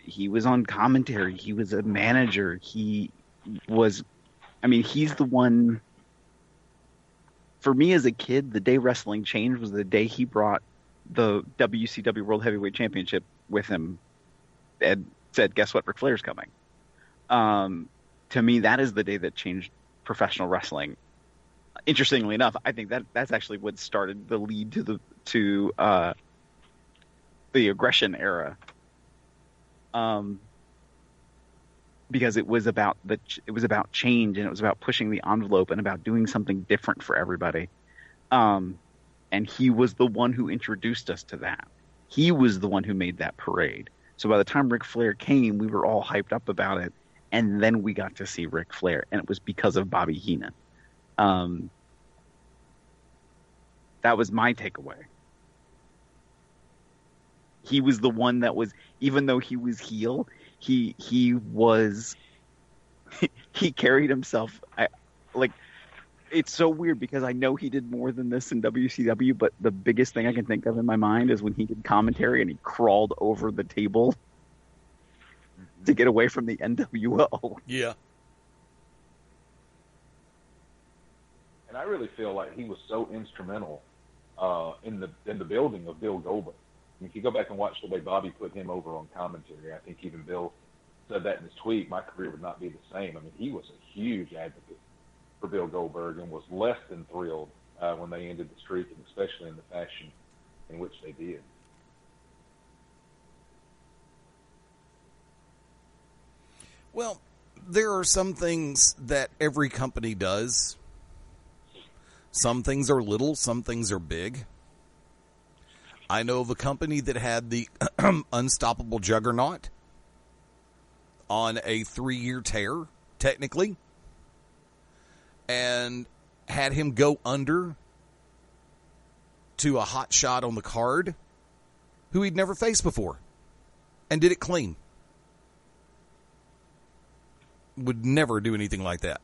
he was on commentary. He was a manager. He's the one. For me as a kid, the day wrestling changed was the day he brought the WCW World Heavyweight Championship with him and said, "Guess what? Ric Flair's coming." To me, that is the day that changed professional wrestling. Interestingly enough, I think that's actually what started the lead to the aggression era. Because it was about change, and it was about pushing the envelope and about doing something different for everybody. And he was the one who introduced us to that. He was the one who made that parade. So by the time Ric Flair came, we were all hyped up about it, and then we got to see Ric Flair, and it was because of Bobby Heenan. That was my takeaway. He was the one that was, even though he was heel, he carried himself. It's so weird because I know he did more than this in WCW, but the biggest thing I can think of in my mind is when he did commentary and he crawled over the table to get away from the NWO. Yeah. And I really feel like he was so instrumental in the building of Bill Goldberg. If you go back and watch the way Bobby put him over on commentary, I think even Bill said that in his tweet, my career would not be the same. I mean, he was a huge advocate for Bill Goldberg and was less than thrilled when they ended the streak, and especially in the fashion in which they did. Well, there are some things that every company does. Some things are little, some things are big. I know of a company that had the Unstoppable Juggernaut on a 3-year tear, technically, and had him go under to a hot shot on the card who he'd never faced before, and did it clean. Would never do anything like that.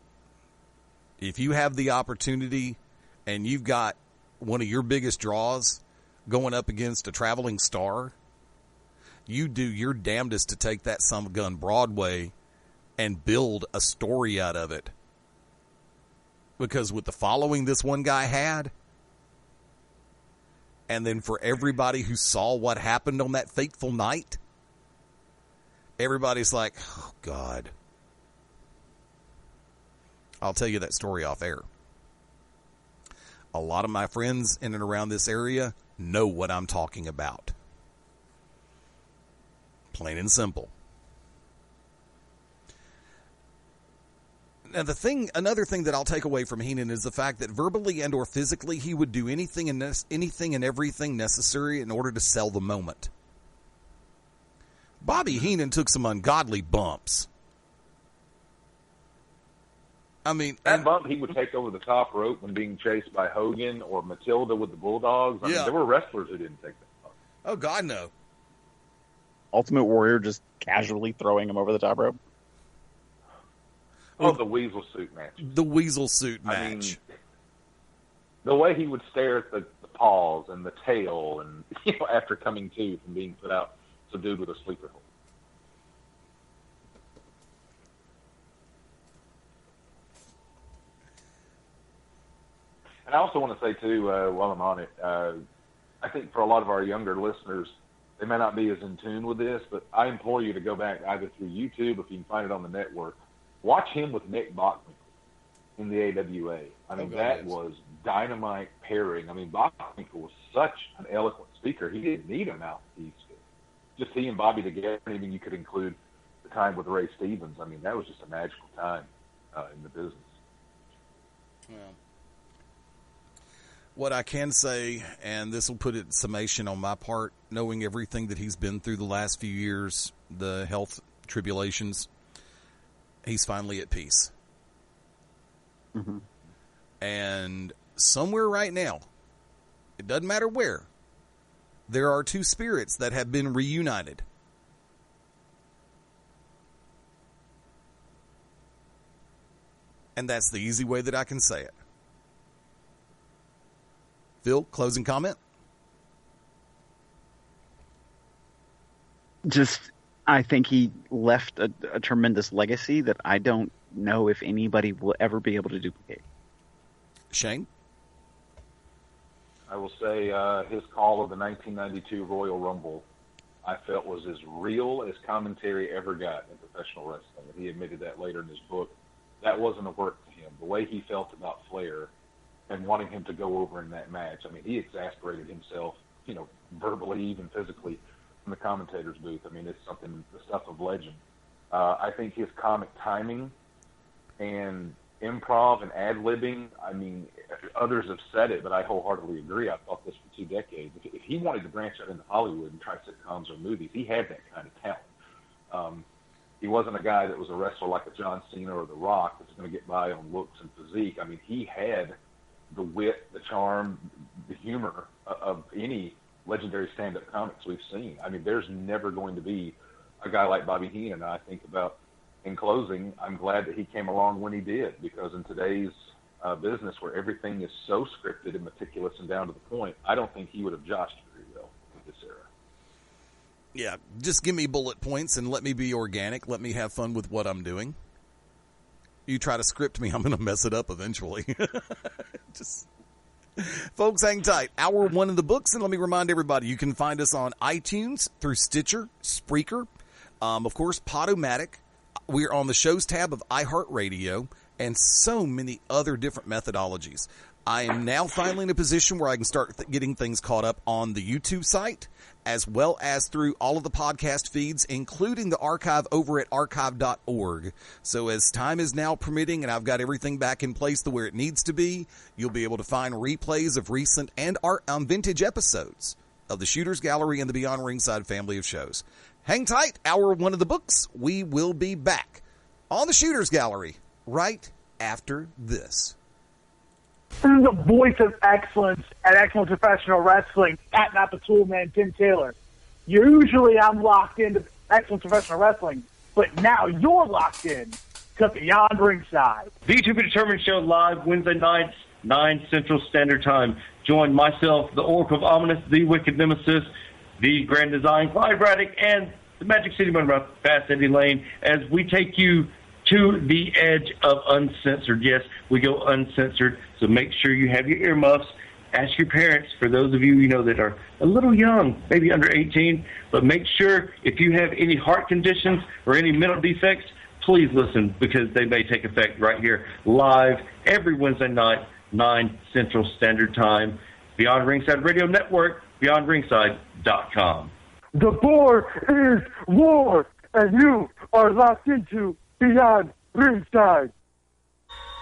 If you have the opportunity and you've got one of your biggest draws going up against a traveling star, you do your damnedest to take that son of a gun Broadway and build a story out of it. Because with the following this one guy had, and then for everybody who saw what happened on that fateful night, everybody's like, oh, God. I'll tell you that story off air. A lot of my friends in and around this area know what I'm talking about. Plain and simple. Now, another thing that I'll take away from Heenan is the fact that verbally and or physically, he would do anything and everything necessary in order to sell the moment. Bobby Heenan took some ungodly bumps. I mean, that bump he would take over the top rope when being chased by Hogan or Matilda with the Bulldogs. I mean, there were wrestlers who didn't take that bump. Oh, God, no. Ultimate Warrior just casually throwing him over the top rope. Oh, the weasel suit match. The weasel suit match. I mean, the way he would stare at the paws and the tail, and after coming to from being put out, subdued with a sleeper hold. And I also want to say, too, while I'm on it, I think for a lot of our younger listeners, they may not be as in tune with this, but I implore you to go back either through YouTube, if you can find it on the network. Watch him with Nick Bockwinkel in the AWA. I mean, that was dynamite pairing. I mean, Bockwinkel was such an eloquent speaker. He didn't need a mouthpiece. Just he and Bobby together, and even you could include the time with Ray Stevens. I mean, that was just a magical time in the business. Yeah. What I can say, and this will put it in summation on my part, knowing everything that he's been through the last few years, the health tribulations, he's finally at peace. Mm-hmm. And somewhere right now, it doesn't matter where, there are two spirits that have been reunited. And that's the easy way that I can say it. Phil, closing comment? Just, I think he left a tremendous legacy that I don't know if anybody will ever be able to duplicate. Shane? I will say his call of the 1992 Royal Rumble, I felt was as real as commentary ever got in professional wrestling. And he admitted that later in his book. That wasn't a work to him. The way he felt about Flair and wanting him to go over in that match, I mean, he exasperated himself, verbally, even physically, in the commentator's booth. I mean, it's something, the stuff of legend. I think his comic timing and improv and ad-libbing, I mean, others have said it, but I wholeheartedly agree. I've thought this for 2 decades. If he wanted to branch out into Hollywood and try sitcoms or movies, he had that kind of talent. He wasn't a guy that was a wrestler like a John Cena or The Rock that's going to get by on looks and physique. I mean, he had the wit, the charm, the humor of any legendary stand-up comics we've seen. I mean, there's never going to be a guy like Bobby Heenan. I think about, in closing, I'm glad that he came along when he did, because in today's business where everything is so scripted and meticulous and down to the point, I don't think he would have joshed very well in this era. Yeah, just give me bullet points and let me be organic. Let me have fun with what I'm doing. You try to script me, I'm going to mess it up eventually. Just, folks, hang tight. Hour 1 in the books, and let me remind everybody, you can find us on iTunes, through Stitcher, Spreaker, of course, Podomatic. We're on the shows tab of iHeartRadio, and so many other different methodologies. I am now finally in a position where I can start getting things caught up on the YouTube site, as well as through all of the podcast feeds, including the archive over at archive.org. So as time is now permitting and I've got everything back in place to where it needs to be, you'll be able to find replays of recent and vintage episodes of the Shooters Gallery and the Beyond Ringside family of shows. Hang tight, hour one of the books. We will be back on the Shooters Gallery right after this. This is the voice of excellence at Excellent Professional Wrestling at Not the Tool Man, Tim Taylor. Usually I'm locked into Excellent Professional Wrestling, but now you're locked in to Beyond Ringside. The To Be Determined show live Wednesday nights, 9 Central Standard Time. Join myself, the Oracle of Ominous, the Wicked Nemesis, the Grand Design, Clyde Braddock, and the Magic City Man, Fast Eddie Layne, as we take you to the edge of uncensored. Yes, we go uncensored, so make sure you have your earmuffs. Ask your parents, for those of you that are a little young, maybe under 18, but make sure if you have any heart conditions or any mental defects, please listen, because they may take effect right here live every Wednesday night, 9 Central Standard Time. Beyond Ringside Radio Network, beyondringside.com. The board is war, and you are locked into Beyond Ringside.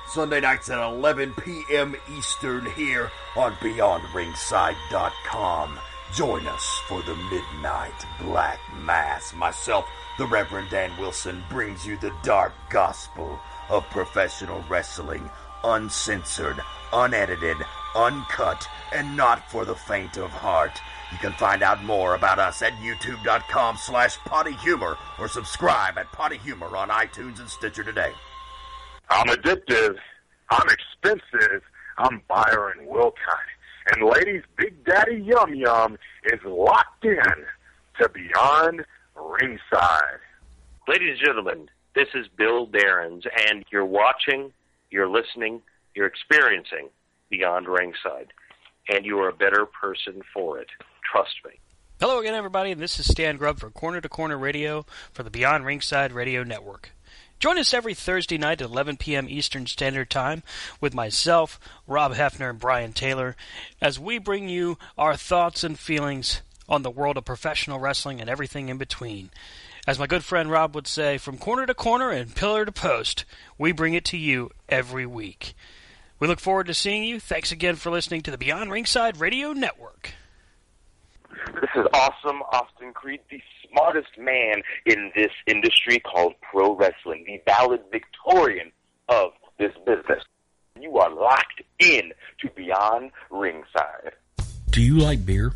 Sunday nights at 11 p.m. Eastern here on BeyondRingside.com. Join us for the Midnight Black Mass. Myself, the Reverend Dan Wilson, brings you the dark gospel of professional wrestling, uncensored, unedited, uncut, and not for the faint of heart. You can find out more about us at youtube.com/pottyhumor or subscribe at Potty Humor on iTunes and Stitcher today. I'm addictive. I'm expensive. I'm Byron Wilkine. And ladies, Big Daddy Yum Yum is locked in to Beyond Ringside. Ladies and gentlemen, this is Bill Darrens, and you're watching, you're listening, you're experiencing Beyond Ringside. And you are a better person for it. Trust me. Hello again, everybody, and this is Stan Grubb for Corner to Corner Radio for the Beyond Ringside Radio Network. Join us every Thursday night at 11 p.m. Eastern Standard Time with myself, Rob Hefner, and Brian Taylor as we bring you our thoughts and feelings on the world of professional wrestling and everything in between. As my good friend Rob would say, from corner to corner and pillar to post, we bring it to you every week. We look forward to seeing you. Thanks again for listening to the Beyond Ringside Radio Network. This is Awesome Austin Creed, the smartest man in this industry called pro wrestling, the valedictorian of this business. You are locked in to Beyond Ringside. Do you like beer?